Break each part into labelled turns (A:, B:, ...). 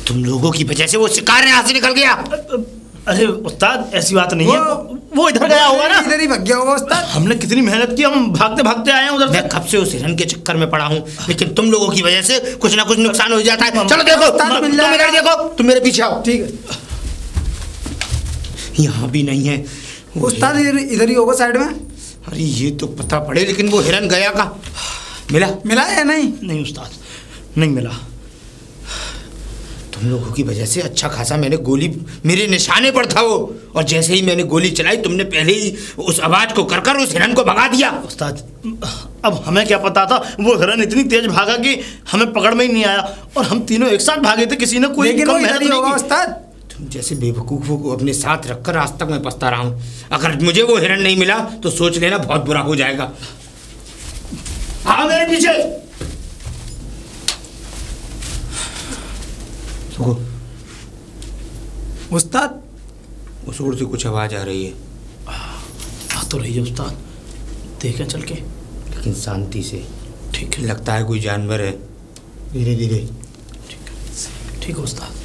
A: तुम लोगों की वजह से वो शिकार यहाँ से निकल गया।
B: अरे उस्ताद ऐसी बात नहीं है, वो इधर गया होगा ना,
C: इधर ही भाग गया होगा उस्ताद।
B: हमने कितनी मेहनत की, हम भागते भागते आए हैं उधर।
A: मैं कब से उस हिरन के चक्कर में पड़ा हूँ, लेकिन तुम लोगों की वजह से कुछ ना कुछ नुकसान हो जाता है। चलो देखो, तुम इधर देखो, तुम मेरे पीछे आओ।
C: ठीक है।
A: यहाँ भी नहीं है
C: उस्ताद, इधर ही होगा साइड में।
A: अरे ये तो पता पड़े, लेकिन वो हिरन गया का मिला
C: है? नहीं
B: नहीं उस्ताद, नहीं मिला।
A: तुम लोगों की वजह से अच्छा खासा मैंने गोली मेरे निशाने पर था वो, और जैसे ही मैंने गोली चलाई तुमने पहले ही उस आवाज को कर उस हिरन को भगा दिया।
B: उस्ताद अब हमें क्या पता था, वो हिरन इतनी तेज भागा कि हमें पकड़ में ही नहीं आया, और हम तीनों एक साथ भागे थे, किसी ने कोई
C: लेकिन वो इधर ही होगा उस्ताद।
A: तुम जैसे बेवकूफों को अपने साथ रखकर आज तक मैं पछता रहा हूँ। अगर मुझे वो हिरन नहीं मिला तो सोच लेना बहुत बुरा हो जाएगा। आओ मेरे पीछे।
C: उस्ताद
A: उस ओर से कुछ आवाज आ रही है।
B: आ तो रही है उस्ताद, देखें चल के,
A: लेकिन शांति से।
B: ठीक है,
A: लगता है कोई जानवर है। धीरे धीरे।
B: ठीक है उस्ताद।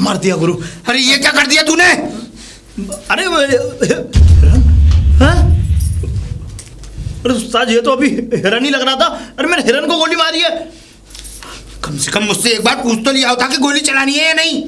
B: मार दिया गुरु।
A: अरे ये क्या कर दिया तूने?
B: अरे अरे उस्ताद ये तो अभी हिरन ही लग रहा था। अरे मैंने हिरन को गोली मारी है।
A: कम से कम मुझसे एक बार पूछ तो लिया होता कि गोली चलानी है या नहीं।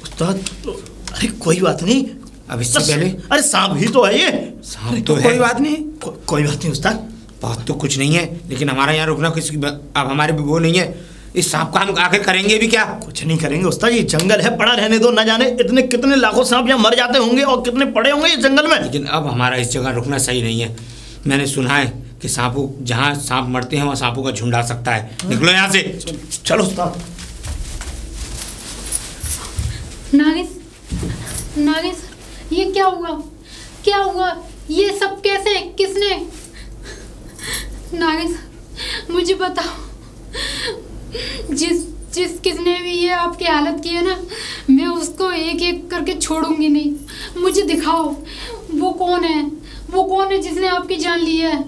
B: उस्ताद अरे कोई बात नहीं,
A: अब इससे पहले।
B: अरे सांप ही तो है ये।
A: सांप तो है,
C: कोई बात नहीं,
B: कोई बात नहीं उस्ताद।
A: बात तो कुछ नहीं है, लेकिन हमारा यहाँ रुकना किसी अब हमारे वो नहीं है। इस सांप का हम आखिर करेंगे भी क्या?
B: कुछ नहीं करेंगे उस्ताद, ये जंगल है, पड़ा रहने दो। न जाने इतने कितने लाखों सांप यहाँ मर जाते होंगे और कितने पड़े होंगे इस जंगल में।
A: लेकिन अब हमारा इस जगह रुकना सही नहीं है। मैंने सुना है कि सांपों जहाँ सांप मरते हैं वहाँ सांपों का झुंड आ सकता है। निकलो यहाँ से।
B: चलो उस्ताद।
D: नागेश ये क्या हुआ? क्या हुआ? ये सब कैसे? किसने? नागेश मुझे बताओ, किसने भी ये आपकी हालत की है ना, मैं उसको एक एक करके छोड़ूंगी नहीं। मुझे दिखाओ वो कौन है, वो कौन है जिसने आपकी जान ली है।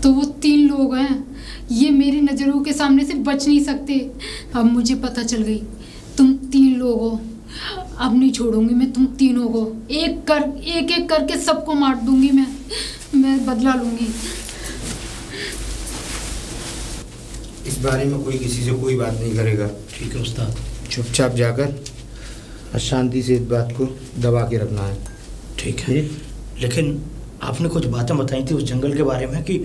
D: तो वो 3 लोग हैं, ये मेरी नज़रों के सामने से बच नहीं सकते। अब मुझे पता चल गई तुम 3 लोग हो। अब नहीं छोड़ूंगी मैं तुम तीनों को, एक एक करके सबको मार दूंगी। मैं बदला लूंगी।
A: इस बारे में कोई किसी से कोई बात नहीं करेगा।
B: ठीक है उस्ताद।
A: चुपचाप जाकर और शांति से इस बात को दबा के रखना है।
B: ठीक है। लेकिन आपने कुछ बातें बताई थी उस जंगल के बारे में कि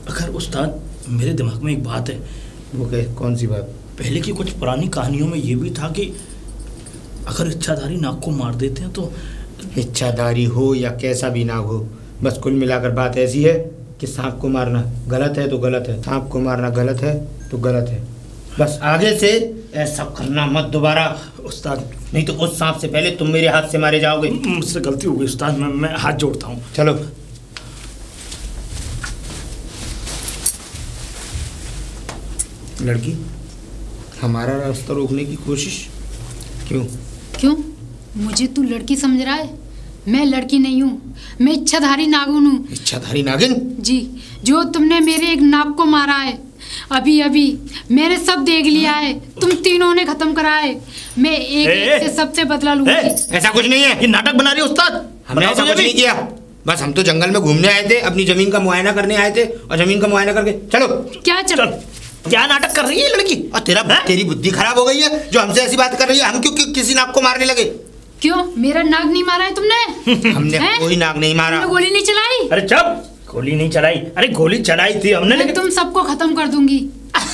B: अगर उस्ताद, मेरे दिमाग में एक बात है।
A: वो कौन सी बात?
B: पहले की कुछ पुरानी कहानियों में ये भी था कि अगर इच्छाधारी नाग को मार देते हैं तो।
A: इच्छाधारी हो या कैसा भी नाग हो, बस कुल मिलाकर बात ऐसी है कि सांप को मारना गलत है तो गलत है, सांप को मारना गलत है तो गलत है। बस आगे से ऐसा करना मत दोबारा उस्ताद, नहीं तो उस सांप से पहले तुम मेरे हाथ से मारे जाओगे।
B: मुझसे गलती हो गई उस्ताद, मैं हाथ जोड़ता हूँ।
A: चलो। लड़की, हमारा रास्ता रोकने की कोशिश क्यों?
D: मुझे तू लड़की समझ रहा है? मैं लड़की नहीं हूँ, मैं इच्छाधारी नागिन हूँ।
A: इच्छाधारी नागिन?
D: जी, जो तुमने मेरे एक नाग को मारा है अभी मैंने सब देख लिया है। तुम तीनों ने खत्म करा है। मैं एक से सबसे बदला लूंगी।
A: ऐसा कुछ नहीं है,
B: ये नाटक बना रही है उस्ताद।
A: हमने ऐसा कुछ नहीं किया। बस हम तो जंगल में घूमने आए थे, अपनी जमीन का मुआयना करने आए थे, और जमीन का मुआयना करके चलो।
D: क्या चलो?
B: क्या नाटक कर रही है लड़की?
A: और तेरी बुद्धि खराब हो गई है जो हमसे ऐसी बात कर रही है। हम क्यों किसी नाग को मारने लगे?
D: क्यों? मेरा नाग नहीं मारा है तुमने?
A: हमने कोई नाग नहीं मारा।
D: गोली नहीं चलाई?
B: अरे चुप, गोली नहीं चलाई। अरे गोली चलाई थी हमने, लेकिन
D: तुम सबको खत्म कर दूंगी।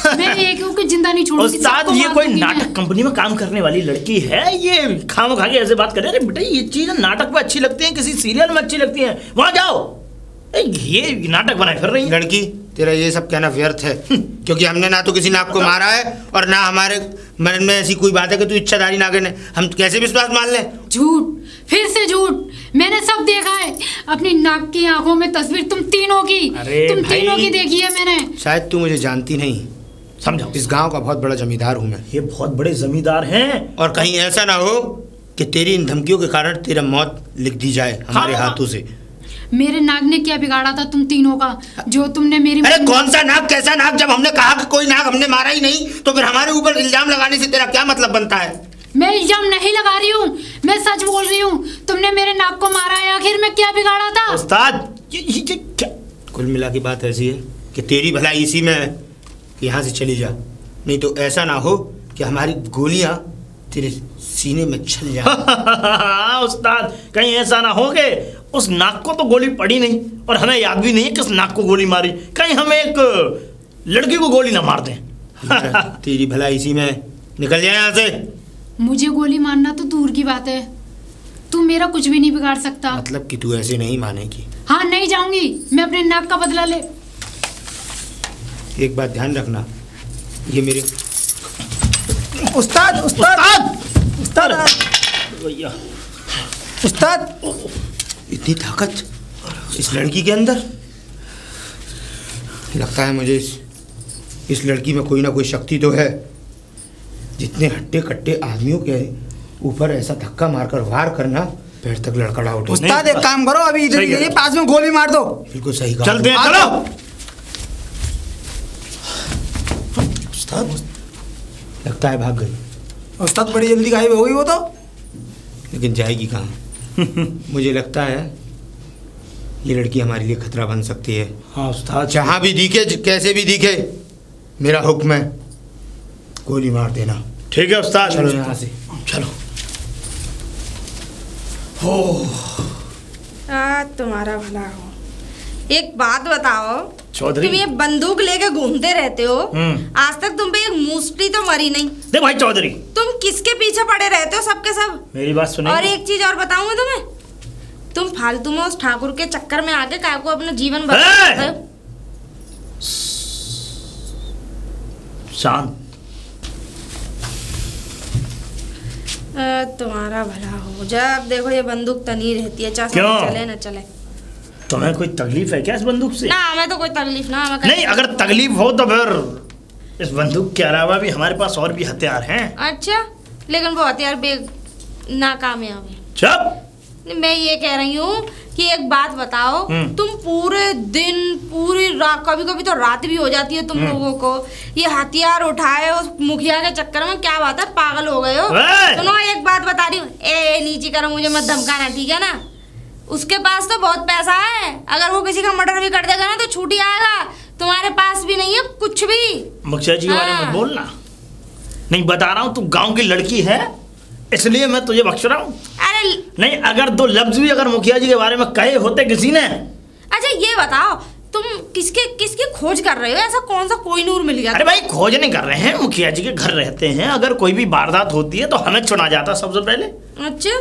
D: मैं एक को जिंदा नहीं छोड़ूंगी।
B: उस्ताद ये कोई नाटक कंपनी में काम करने वाली लड़की है, ये खामखा के ऐसे बात कर रहे हैं। बेटा ये चीज नाटक में अच्छी लगती है, किसी सीरियल में अच्छी लगती है, वहां जाओ। ये नाटक बनाए फिर रही
A: लड़की। तेरा ये सब कहना व्यर्थ है, क्योंकि हमने ना तो किसी नाग को मारा है और ना हमारे मन में ऐसी कोई बात है कि तू इच्छाधारी नागिन है। हम कैसे विश्वास मान लें?
D: झूठ, फिर से झूठ। मैंने सब देखा है, अपनी नाक की आंखों में तस्वीर तुम तीनों की। तुम तीनों की देखी है मैंने।
A: शायद तू मुझे जानती नहीं।
B: समझाओ।
A: इस गांव का बहुत बड़ा जमींदार हूँ मैं।
B: ये बहुत बड़े जमींदार हैं।
A: और कहीं ऐसा ना हो कि तेरी इन धमकियों के कारण तेरा मौत लिख दी जाए हमारे हाथों से।
D: मेरे नाग ने क्या बिगाड़ा था तुम तीनों का, जो तुमने मेरी...
A: अरे कौन सा नाग, कैसा नाग? जब हमने कहा कि कोई नाग हमने मारा ही नहीं, तो फिर हमारे ऊपर इल्जाम लगाने से तेरा क्या मतलब बनता है?
D: मैं इल्जाम नहीं लगा रही हूँ, मैं सच बोल रही हूँ। तुमने मेरे नाग को मारा है, आखिर में क्या बिगाड़ा था?
B: उस्ताद ये क्या?
A: कुल मिला की बात ऐसी है कि तेरी भलाई इसी में है कि यहाँ से चली जा, नहीं तो ऐसा ना हो कि हमारी गोलियां तेरे सीने में चल जाए।
B: उस्ताद कहीं ऐसा ना हो कि उस नाक को तो गोली पड़ी नहीं और हमें याद भी नहीं है किस नाक को गोली मारी, कहीं हम एक लड़की को गोली ना मार दें।
A: तेरी भलाई इसी में है, निकल जाए यहाँ से।
D: मुझे गोली मारना तो दूर की बात है, तू मेरा कुछ भी नहीं बिगाड़ सकता।
A: मतलब कि तू ऐसे नहीं मानेगी?
D: हाँ नहीं जाऊंगी, मैं अपने नाक का बदला ले।
A: एक बात ध्यान रखना, ये मेरे...
C: उस्ताद उस्ताद उस्ताद
B: भैया
C: उस्ताद,
A: इतनी ताकत इस लड़की के अंदर? लगता है मुझे इस लड़की में कोई ना कोई शक्ति तो है। जितने हट्टे कट्टे आदमियों के ऊपर ऐसा धक्का मारकर वार करना, पैर तक लड़खड़ा उठे।
C: उस्ताद एक काम करो, अभी इधर ये पास में गोली मार दो।
A: बिल्कुल सही कहा।
B: चलते हैं, चलो।
A: उस्ताद लगता है भाग गई।
C: उस्ताद बड़ी जल्दी गायब हो गई वो तो।
A: लेकिन जाएगी कहाँ? मुझे लगता है ये लड़की हमारे लिए खतरा बन सकती है।
B: हाँ उस्ताद,
A: जहाँ भी दिखे, कैसे भी दिखे, मेरा हुक्म है, गोली मार देना।
B: ठीक है उस्ताद,
A: चलो यहाँ से, चलो।
E: तुम्हारा भला हो। एक बात बताओ
B: चौधरी,
E: तुम ये बंदूक लेके घूमते रहते हो, आज तक तुम पे एक मूसली तो मरी नहीं।
B: देख भाई चौधरी,
E: तुम किसके पीछे पड़े रहते हो सबके सब?
B: मेरी बात सुनिए।
E: और एक चीज और बताऊं मैं तुम्हें, तुम फालतू में उस ठाकुर के चक्कर में आके काय को अपना जीवन बर्बाद कर रहे हो।
B: शांत।
E: तुम्हारा भला हो। जब देखो ये बंदूक तनी रहती है, चाहे
B: क्यों?
E: चले ना चले।
B: तुम्हें कोई तकलीफ है क्या इस बंदूक से?
E: ना हमें तो कोई तकलीफ ना, हमें
B: नहीं, अगर तकलीफ हो तो फिर इस बंदूक के अलावा भी हमारे पास और भी हथियार हैं।
E: अच्छा, लेकिन वो हथियार नाकामयाब है।
B: चुप।
E: मैं ये कह रही हूँ कि एक बात बताओ, तुम पूरे दिन पूरी रात, कभी कभी तो रात भी हो जाती है तुम लोगों को, ये हथियार उठाए उस मुखिया के चक्कर में, क्या बात है, पागल हो गए हो? सुनो एक बात बता रही हूँ, ए नीचे करो, मुझे मत धमकाना, ठीक है ना? उसके पास तो बहुत पैसा है, अगर वो किसी का मर्डर भी कर देगा ना तो छूट ही आएगा। तुम्हारे पास भी नहीं है कुछ भी।
B: मुखिया जी के बारे में बोलना नहीं, बता रहा हूँ तू गांव की लड़की है इसलिए मैं तुझे बख्श रहा हूँ।
E: अरे
B: नहीं, अगर दो लफ्ज भी अगर मुखिया जी के बारे में कहे होते किसी ने।
E: अच्छा ये बताओ, तुम किसकी खोज कर रहे हो? ऐसा कौन सा कोई नूर मिल गया?
B: अरे भाई खोज नहीं कर रहे हैं, मुखिया जी के घर रहते हैं, अगर कोई भी वारदात होती है तो हमें चुना जाता सबसे पहले।
E: अच्छा,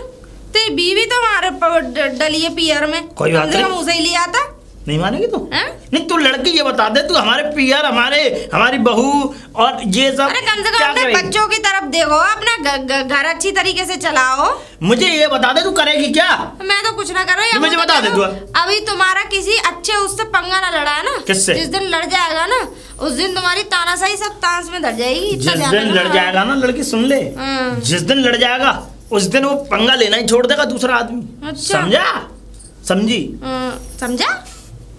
E: तेरी बीवी तो हमारे डली है पीआर में,
B: कोई बात नहीं,
E: मुँह से ही लिया था।
B: नहीं मानेगी तू?
E: नहीं
B: तू लड़की ये बता दे, तू हमारे पीआर, हमारी बहू और ये सब।
E: अरे कम से कम अपने बच्चों की तरफ देखो, अपना घर अच्छी तरीके से चलाओ।
B: मुझे ये बता दे तू करेगी क्या?
E: मैं तो कुछ ना कर रही हूँ,
B: मुझे बता दे तू।
E: अभी तुम्हारा किसी अच्छे उससे पंगा ना लड़ा है ना?
B: किससे?
E: जिस दिन लड़ जाएगा ना, उस दिन तुम्हारी तानाशाही सब तांस में धर जाएगी।
B: जिस दिन लड़ जाएगा ना, लड़की सुन ले, जिस दिन लड़ जाएगा उस दिन वो पंगा लेना ही छोड़ देगा दूसरा आदमी।
E: अच्छा।
B: समझा? समझी?
E: समझा?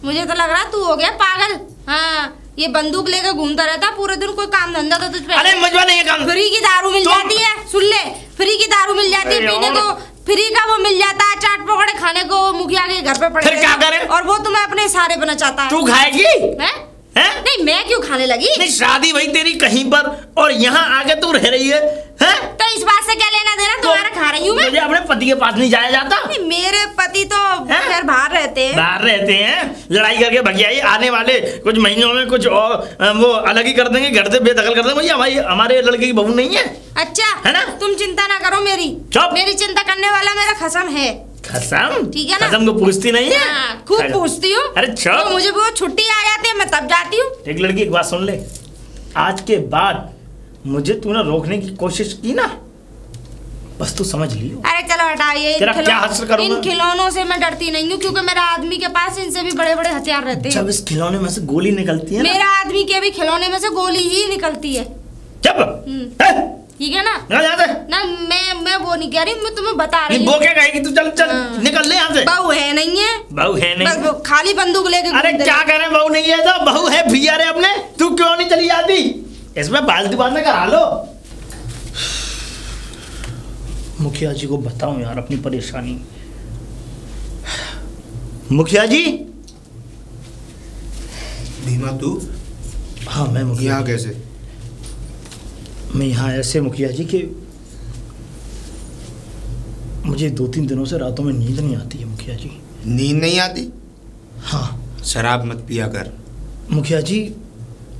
E: मुझे तो लग रहा तू हो गया पागल। हाँ, ये बंदूक लेकर घूमता रहता पूरे दिन, कोई काम धंधा तो तुझ पे?
B: अरे मजबा नहीं है काम।
E: फ्री की दारू मिल जाती है, सुन ले, फ्री की दारू मिल जाती है पीने को, फ्री का वो मिल जाता है चाट पकौड़े खाने को, मुखिया के घर पे पड़े।
B: फिर क्या करे?
E: और वो तुम्हें अपने सहारे बना चाहता है।
B: तू खाएगी?
E: हैं? नहीं, मैं क्यों खाने लगी?
B: नहीं, शादी वही तेरी कहीं पर और यहाँ आके तू रह रही है, हैं?
E: तो इस बात से क्या लेना देना? तुम्हारा खा रही हूँ मैं।
B: मुझे अपने पति के पास नहीं जाया जाता।
E: नहीं, मेरे पति तो खैर बाहर रहते हैं।
B: बाहर रहते हैं, लड़ाई करके भगियाई, आने वाले कुछ महीनों में कुछ और वो अलग ही कर देंगे, घर से बेदखल कर देंगे। भैया हमारे लड़के की बहू नहीं है।
E: अच्छा
B: है ना?
E: तुम चिंता ना करो मेरी।
B: चुप।
E: मेरी चिंता करने वाला मेरा खसम है।
B: खसम?
E: ठीक है ना?
B: खसम को पूछती नहीं है?
E: खूब पूछती हूँ।
B: अरे चुप।
E: तो मुझे वो छुट्टी आ जाती है, मैं तब जाती हूँ।
B: एक लड़की एक बात सुन ले, आज के बाद मुझे तूने रोकने की कोशिश की ना, बस तू समझ लियो।
E: अरे चलो हटाइए, इन खिलौनों से मैं डरती नहीं हूँ, क्योंकि मेरा आदमी के पास इनसे भी बड़े बड़े हथियार रहते हैं।
B: जब इस खिलौने में से गोली निकलती है,
E: मेरा आदमी के भी खिलौने में से गोली ही निकलती है।
B: जब
E: ठीक है ना?
B: यहाँ से
E: ना मैं वो नहीं कह रही, मैं तुम्हें बता रही
B: नहीं,
E: हूँ।
B: वो क्या कहेगी तू? चल चल
E: हाँ।
B: निकल ले यहाँ से।
E: बहू है नहीं है,
B: बहू है
E: बस
B: नहीं?
E: वो खाली बंदूक लेके
B: अरे
E: घूमते
B: क्या
E: रहे।
B: कह रहे हैं, बहू नहीं है तो बहू है भैया रे अपने, तू क्यों नहीं चली जाती? इसमें बाल्टी बाद में करा लो। मुखिया जी को बताऊं यार अपनी परेशानी। मुखिया जी।
A: भीमा तू
B: हाँ मैं मुखिया।
A: यहाँ कैसे?
B: मैं यहाँ ऐसे मुखिया जी कि मुझे 2-3 दिनों से रातों में नींद नहीं आती है मुखिया जी।
A: नींद नहीं आती?
B: हाँ।
A: शराब मत पिया कर।
B: मुखिया जी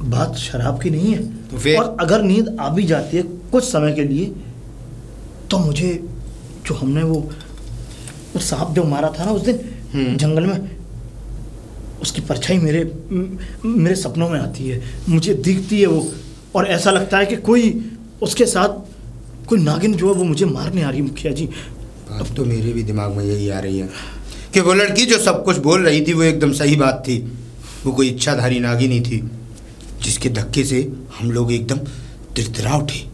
B: बात शराब की नहीं है
A: तो फिर?
B: और अगर नींद आ भी जाती है कुछ समय के लिए तो मुझे जो हमने वो सांप जो मारा था ना उस दिन जंगल में, उसकी परछाई मेरे सपनों में आती है, मुझे दिखती है वो, और ऐसा लगता है कि कोई उसके साथ कोई नागिन जो है वो मुझे मारने आ रही है मुखिया जी।
A: अब तो मेरे भी दिमाग में यही आ रही है कि वो लड़की जो सब कुछ बोल रही थी वो एकदम सही बात थी। वो कोई इच्छाधारी नागिनी थी जिसके धक्के से हम लोग एकदम तिरतिरा उठे।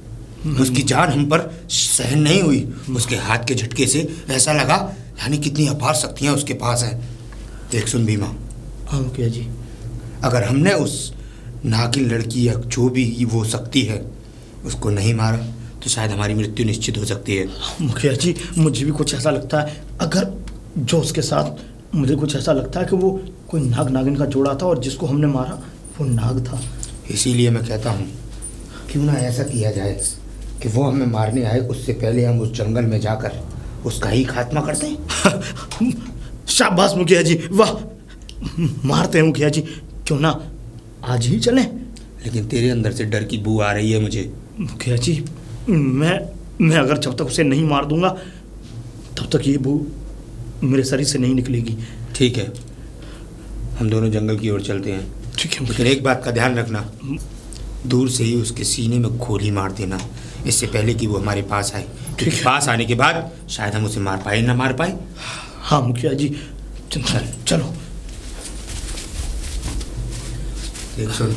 A: उसकी जान हम पर सहन नहीं हुई। उसके हाथ के झटके से ऐसा लगा यानी कितनी अपार शक्तियाँ उसके पास हैं। देख सुन भीमा।
B: हाँ मुखिया जी।
A: अगर हमने उस नागिन लड़की या जो भी वो शक्ति है उसको नहीं मारा तो शायद हमारी मृत्यु निश्चित हो सकती है।
B: मुखिया जी मुझे भी कुछ ऐसा लगता है, अगर जो उसके साथ मुझे कुछ ऐसा लगता है कि वो कोई नाग नागिन का जोड़ा था और जिसको हमने मारा वो नाग था।
A: इसीलिए मैं कहता हूँ क्यों ना ऐसा किया जाए कि वो हमें मारने आए उससे पहले हम उस जंगल में जाकर उसका ही खात्मा करते हैं।
B: शाबाश मुखिया जी, वाह, मारते हैं मुखिया जी। क्यों ना आज ही चलें?
A: लेकिन तेरे अंदर से डर की बू आ रही है मुझे।
B: मुखिया जी मैं अगर जब तक उसे नहीं मार दूंगा तब तक ये बू मेरे शरीर से नहीं निकलेगी।
A: ठीक है, हम दोनों जंगल की ओर चलते हैं।
B: ठीक है।
A: लेकिन एक बात का ध्यान रखना, दूर से ही उसके सीने में गोली मार देना इससे पहले कि वो हमारे पास आए।
B: ठीक है।
A: पास आने के बाद शायद हम उसे मार पाए ना मार पाए।
B: हाँ मुखिया जी चलो।
A: देख सुन,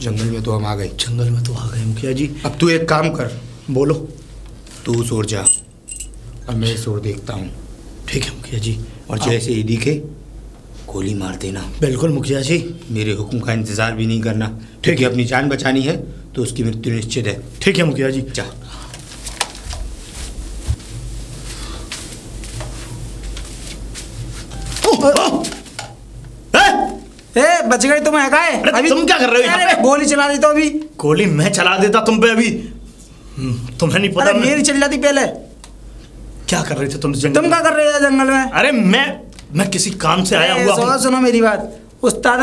A: जंगल में तो हम आ गए।
B: जंगल में तो आ गए मुखिया जी।
A: अब तू एक काम कर,
B: बोलो।
A: तू उस ओर जा और मैं इस ओर देखता हूँ।
B: ठीक है मुखिया जी।
A: और जैसे ही दिखे गोली मार देना।
B: बिल्कुल मुखिया जी।
A: मेरे हुक्म का इंतजार भी नहीं करना, क्योंकि अपनी जान बचानी है तो उसकी मृत्यु निश्चित है।
B: ठीक है मुखिया जी।
A: जा।
C: बच गई तुम है
B: अभी तुम क्या कर रहे हो यहाँ पे?
C: गोली चला दी तो अभी।
B: गोली मैं चला देता तुम पे अभी, तुम्हें नहीं पता।
C: मेरी चल जाती पहले।
B: क्या कर रहे थे तुम जंगल?
C: तुम क्या कर रहे थे जंगल में?
B: अरे मैं किसी काम से आया हुआ।
C: सुनो मेरी बात, उस्ताद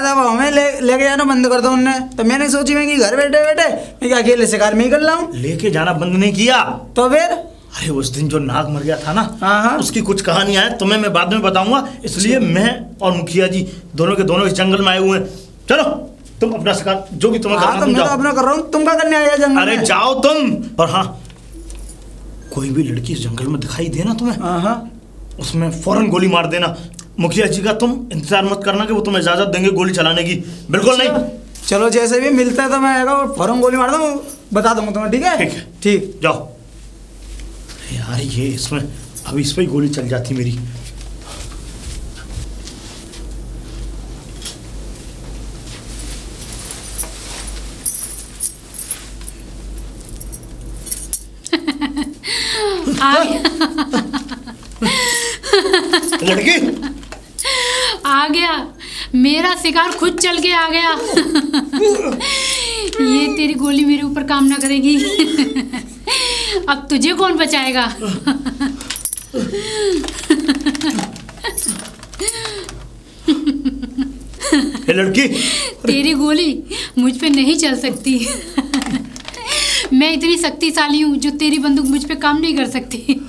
C: अब हमें लेके जाना बंद कर दो उनने, तो मैंने सोची मैं कि घर बैठे मैं क्या अकेले शिकार में ही कर लाऊं।
B: लेके जाना बंद नहीं किया
C: तो फिर?
B: अरे उस दिन जो नाग मर गया था ना,
C: हाँ।
B: उसकी कुछ कहानियां हैं, तुम्हें मैं बाद में बताऊंगा। इसलिए मैं और मुखिया जी दोनों के दोनों इस जंगल में आए हुए हैं। चलो तुम अपना शिकार जो भी तुम्हें करना,
C: तो मैं तो अपना कर रहा हूँ, तुम क्या करने आया जंगल में?
B: अरे जाओ तुम। और हाँ, कोई भी लड़की इस जंगल में दिखाई दे ना तुम्हें,
C: हाँ,
B: उसमें फौरन गोली मार देना। मुखिया जी का तुम इंतजार मत करना कि वो तुम्हें इजाजत देंगे गोली चलाने की, बिल्कुल नहीं।
C: चलो जैसे भी मिलता है तो मैं आएगा और फौरन गोली मार दूँ, बता दूंगा तुम्हें। ठीक है?
B: ठीक है।
C: ठीक,
B: जाओ। यार ये इसमें अभी इस पर ही गोली चल जाती मेरी। लड़की
D: आ गया, मेरा शिकार खुद चल के आ गया। ये तेरी गोली मेरे ऊपर काम ना करेगी। अब तुझे कौन बचाएगा?
B: लड़की,
D: तेरी गोली मुझ पे नहीं चल सकती। मैं इतनी शक्तिशाली हूँ जो तेरी बंदूक मुझ पे काम नहीं कर सकती।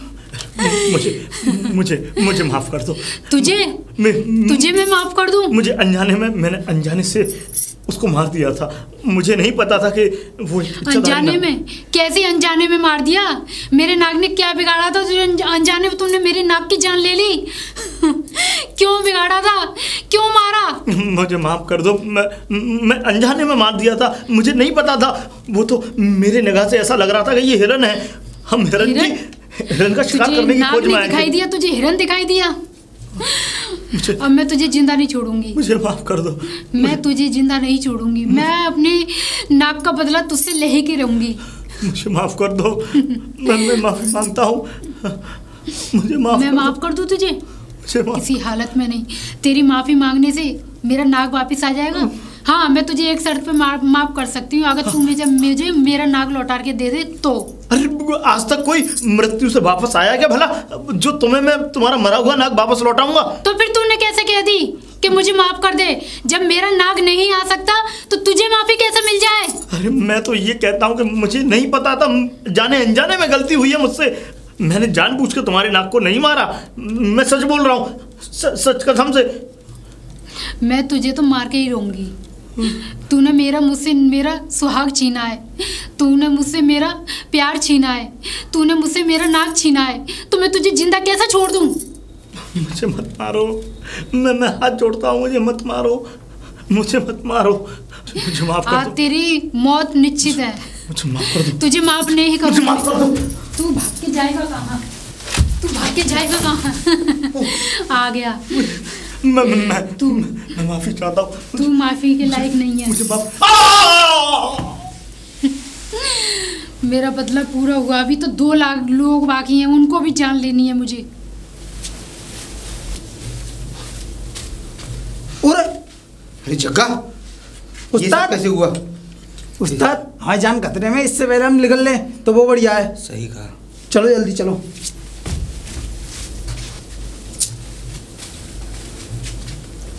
B: मुझे माफ कर दो।
D: तुझे मैं माफ कर दूं?
B: मुझे मैंने अनजाने से उसको मार दिया था। मुझे नहीं पता था कि वो
D: अनजाने में? कैसे अनजाने में मार दिया? मेरे नाग ने क्या बिगाड़ा था जो अनजाने में तुमने मेरे नाग की जान ले ली? क्यों बिगाड़ा था, क्यों मारा?
B: मुझे माफ कर दो, मैं अनजाने में मार दिया था, मुझे नहीं पता था। वो तो मेरे निगाह से ऐसा लग रहा था कि ये हिरन है। हम हिरन का शिकार करने की खोज में आए थे।
D: दिखाई दिया तुझे, हिरन दिखाई दिया। अब मैं तुझे जिंदा नहीं छोड़ूंगी।
B: मुझे माफ कर दो।
D: मैं तुझे जिंदा नहीं छोड़ूंगी। मैं अपने नाक का बदला तुझसे ले ही के रहूंगी।
B: मुझे माफ कर दो। मैं माफी मांगता हूँ। मुझे
D: माफ कर दूं तुझे? किसी हालत में नहीं। तेरी माफी मांगने से मेरा नाक वापस आ जाएगा। हाँ, मैं तुझे एक शर्त पे माफ कर सकती हूँ, अगर तू मुझे मेरा नाक लौटा के दे दे तो।
B: अरे आज तक कोई मृत्यु से वापस आया क्या भला, जो तुम्हें मैं तुम्हारा मरा हुआ नाक वापस लौटाऊंगा?
D: तो फिर तूने कैसे कह दी कि मुझे माफ कर दे? जब मेरा नाक नहीं आ सकता तो तुझे माफी कैसे मिल जाए?
B: अरे मैं तो ये कहता हूँ कि मुझे नहीं पता था, जाने अनजाने में गलती हुई है मुझसे। मैंने जानबूझ के तुम्हारे नाक को नहीं मारा। मैं सच बोल रहा हूँ, सच कसम से।
D: मैं तुझे तो मार के ही रहूंगी। तूने मुझसे मेरा सुहाग छीना है, तूने मुझसे मेरा प्यार छीना है, तूने मुझसे मेरा नाक छीना है, तो मैं तुझे जिंदा कैसे छोड़ दूं?
B: मुझे मत मारो, मैं हाथ जोड़ता हूँ, मुझे मत मारो, मुझे मत मारो, मुझे माफ कर दो।
D: तेरी मौत निश्चित है।
B: मुझे माफ कर दो।
D: तुझे माफ नहीं करूंगी।
B: मुझे माफ कर दो।
D: तू भाग के जाएगा कहाँ? तू भाग के जाएगा कहाँ? आ गया।
B: मैं माफी चाहता हूँ।
D: तू माफी के लायक नहीं है।
B: मुझे
D: मेरा बदला पूरा हुआ, अभी तो 2 लाख लोग बाकी हैं, उनको भी जान लेनी है मुझे।
A: अरे जग्गा, ये सब कैसे हुआ?
C: उस्ताद, हमारी जान खतरे में, इससे पहले हम निकल लें तो वो बढ़िया है।
A: सही कहा।
C: चलो जल्दी चलो।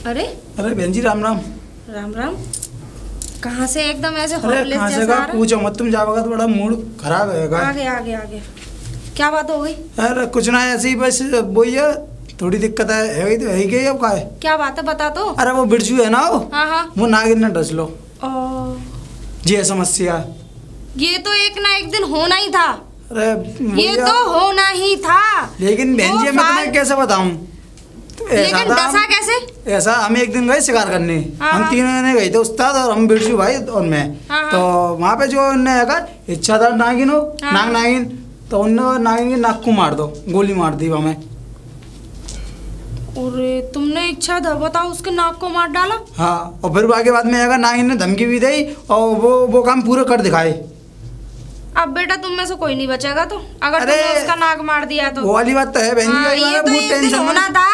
E: अरे
C: बहन जी, राम राम।
E: राम राम। कहाँ से एकदम ऐसे
C: अरे कहाँ से का पूछो मत, तुम जाओगे तो बड़ा मूड खराब है।
E: आगे क्या बात हो गई?
C: अरे कुछ ना, ऐसे ही बस वही है, थोड़ी दिक्कत है तो है ही। अब का है?
E: क्या बात है, बता तो।
C: अरे वो बिरजू है ना,
E: हाँ।
C: वो नागिन ने डस लो ये समस्या।
E: ये तो एक ना एक दिन होना ही था।
C: अरे
E: ये तो होना ही था।
C: लेकिन बहन जी, मैं तुम्हें कैसे बताऊं?
E: लेकिन दशा कैसे?
C: ऐसा हम एक दिन गए शिकार करने। हम 3 जने गए थे, उस्ताद और हम, बिरजू भाई और मैं। तो वहाँ पे जो उनने इच्छा था नागिन हो, नागिन, तो उनने नागिन की नाक को मार दो, गोली मार दी हमें।
E: अरे तुमने इच्छा था, बताओ, उसके नाक को मार डाला?
C: हाँ, और फिर बाकी बाद में अगर नागिन ने धमकी भी दी और वो काम पूरा कर दिखाए।
E: अब बेटा तुम में से कोई नहीं बचेगा, तो अगर तुमने उसका नाक मार दिया तो।
C: वो वाली बात तो है बहन जी,
E: ये तो एक दिन होना था।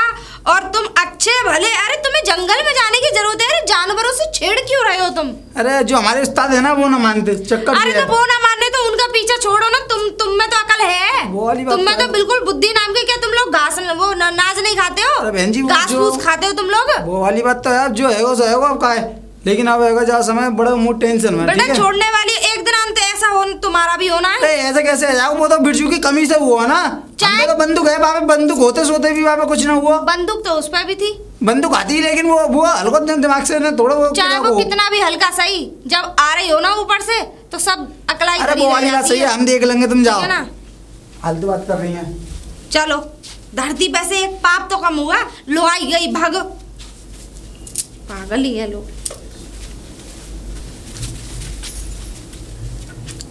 E: और तुम अच्छे भले, अरे तुम्हें जंगल में जाने की जरूरत है? अरे जानवरों से छेड़ क्यों रहे हो तुम?
C: अरे जो हमारे उस्ताद है ना, वो ना मानते चक्कर।
E: अरे तो वो ना मानने तो उनका पीछा छोड़ो ना। तुम में तो अकल है, तुम में तो बिल्कुल बुद्धि नाम की। क्या तुम लोग घास वो नाज नहीं खाते हो?
C: बहन जी,
E: घास फूस खाते हो तुम लोग?
C: वो वाली बात तो है, जो है वो सो है, वो अब का है। लेकिन अब है जहाँ समय बड़ा मूड टेंशन में।
E: बेटा छोड़ने वाली, एक दिन अंत ऐसा हो तुम्हारा भी होना है।
C: ऐसे कैसे है? वो तो बिरजू की कमी से हुआ ना। हमने तो बंदूक है वहाँ पे, बंदूक होते सोते भी वहाँ पे कुछ ना हुआ।
E: बंदूक तो उस पर भी थी,
C: बंदूक आती, लेकिन वो हल्का दिमाग से थोड़ा वो,
E: चाहे वो कितना भी हल्का सही, जब आ रही हो ना ऊपर से तो सब अकलाई।
C: अरे वो वाली बात सही है, हम देख लेंगे, तुम जाओ
E: ना।
C: फालतू बात कर रही हैं।
E: चलो, धरती पे से एक पाप तो कम हुआ। लो आई गई भाग, पागल ही है लोग।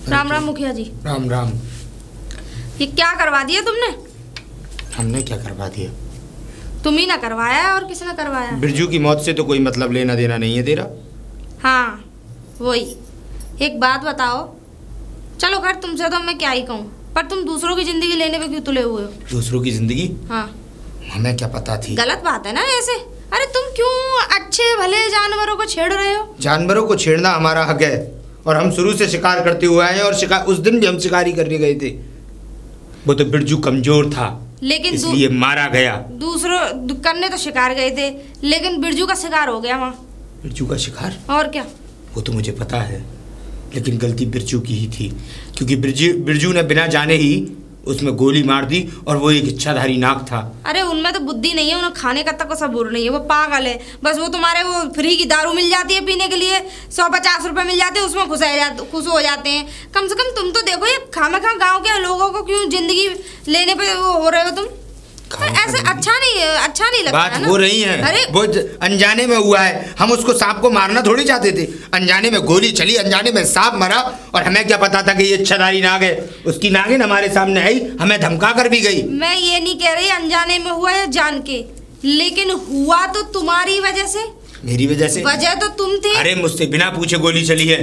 E: राम राम मुखिया जी।
A: राम राम।
E: ये क्या करवा दिया तुमने?
A: हमने क्या करवा दिया?
E: तुम ही ना करवाया, और किसने करवाया?
A: बिरजू की मौत से तो कोई मतलब लेना देना नहीं है तेरा।
E: हाँ वही। एक बात बताओ, चलो खैर तुमसे तो मैं क्या ही कहूँ, पर तुम दूसरों की जिंदगी लेने पे क्यों तुले हुए हो?
A: दूसरों की जिंदगी?
E: हाँ।
A: हमें क्या पता थी?
E: गलत बात है ना ऐसे। अरे तुम क्यों अच्छे भले जानवरों को छेड़ रहे हो?
A: जानवरों को छेड़ना हमारा हक है, और हम शुरू से शिकार करते हुए आए हैं, और शिकार उस दिन भी हम शिकारी करने गए थे। वो तो बिरजू कमजोर था, लेकिन इसलिए मारा गया।
E: दूसरों करने तो शिकार गए थे, लेकिन बिरजू का शिकार हो गया वहाँ।
A: बिरजू का शिकार?
E: और क्या।
A: वो तो मुझे पता है, लेकिन गलती बिरजू की ही थी, क्योंकि बिरजू ने बिना जाने ही उसमें गोली मार दी, और वो एक इच्छाधारी नाग था। अरे उनमें तो बुद्धि नहीं है, उन्हें खाने का तक को सबूर नहीं है, वो पागल है। बस वो तुम्हारे वो फ्री की दारू मिल जाती है पीने के लिए, 150 रुपए मिल जाते हैं, उसमें खुश हो जाते हैं। कम से कम तुम तो देखो, ये खामखा गांव के लोगों को क्यों जिंदगी लेने पे वो हो रहे हो तुम?
E: ऐसे अच्छा नहीं लगता
A: बात
E: है ना?
A: हो रही है।
E: अरे
A: वो अनजाने में हुआ है, हम उसको सांप को मारना थोड़ी चाहते थे। अनजाने में गोली चली, अनजाने में सांप मरा, और हमें क्या पता था कि ये इच्छाधारी नाग है। उसकी नागिन हमारे सामने आई, हमें धमका कर भी गई।
E: मैं ये नहीं कह रही अनजाने में हुआ या जान के, लेकिन हुआ तो तुम्हारी वजह से।
A: मेरी वजह से?
E: वजह तो तुम थे।
A: अरे मुझसे बिना पूछे गोली चली है।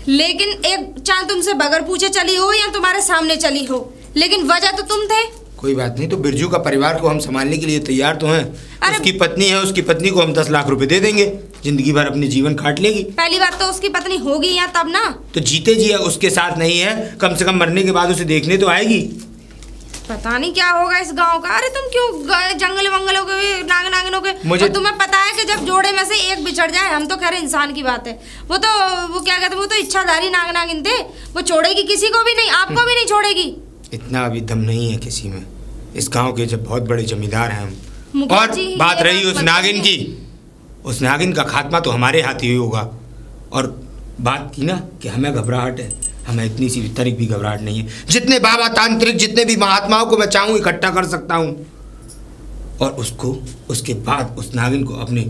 E: लेकिन एक चाहे तुमसे बगैर पूछे चली हो या तुम्हारे सामने चली हो, लेकिन वजह तो तुम थे।
A: कोई बात नहीं, तो बिरजू का परिवार को हम संभालने के लिए तैयार तो हैं। उसकी पत्नी है, उसकी पत्नी को हम 10 लाख रुपए दे देंगे, जिंदगी भर अपनी जीवन काट लेगी।
E: पहली बात तो उसकी पत्नी होगी या तब ना।
A: तो जीते जी उसके साथ नहीं है, कम से कम मरने के बाद उसे देखने तो आएगी।
E: पता नहीं क्या होगा इस गांव का। अरे तुम क्यों जंगल वंगल हो गए, नागिनों के
A: मुझे
E: तुम्हें पता है कि जब जोड़े में से एक बिछड़ जाए, हम तो खैर इंसान की बात है, वो क्या कहते हैं, वो तो इच्छाधारी नागिन थे, वो छोड़ेगी किसी को भी नहीं, आपको भी नहीं छोड़ेगी।
A: इतना अभी दम नहीं है किसी में। इस गांव के जब बहुत बड़े जमींदार हैं हम। और बात रही उस नागिन की, उस नागिन का खात्मा तो हमारे हाथ ही होगा। और बात की ना कि हमें घबराहट है, हमें इतनी सी तरीक भी घबराहट नहीं है। जितने बाबा तांत्रिक, जितने भी महात्माओं को मैं चाहूँ इकट्ठा कर सकता हूँ, और उसके बाद उस नागिन को अपने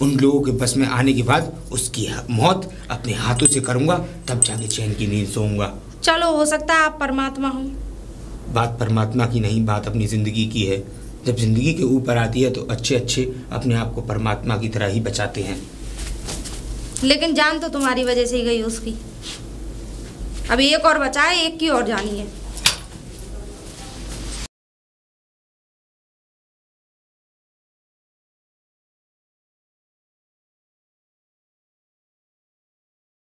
A: उन लोगों के बस में आने के बाद उसकी मौत अपने हाथों से करूँगा, तब जाके चैन की नींद सोऊंगा।
E: चलो, हो सकता है आप परमात्मा हो।
A: बात परमात्मा की नहीं, बात अपनी ज़िंदगी की है। जब ज़िंदगी के ऊपर आती है तो अच्छे अपने आप को परमात्मा की तरह ही बचाते हैं।
E: लेकिन जान तो तुम्हारी वजह से ही गई उसकी। अभी एक और बचा है, एक की और जानी है।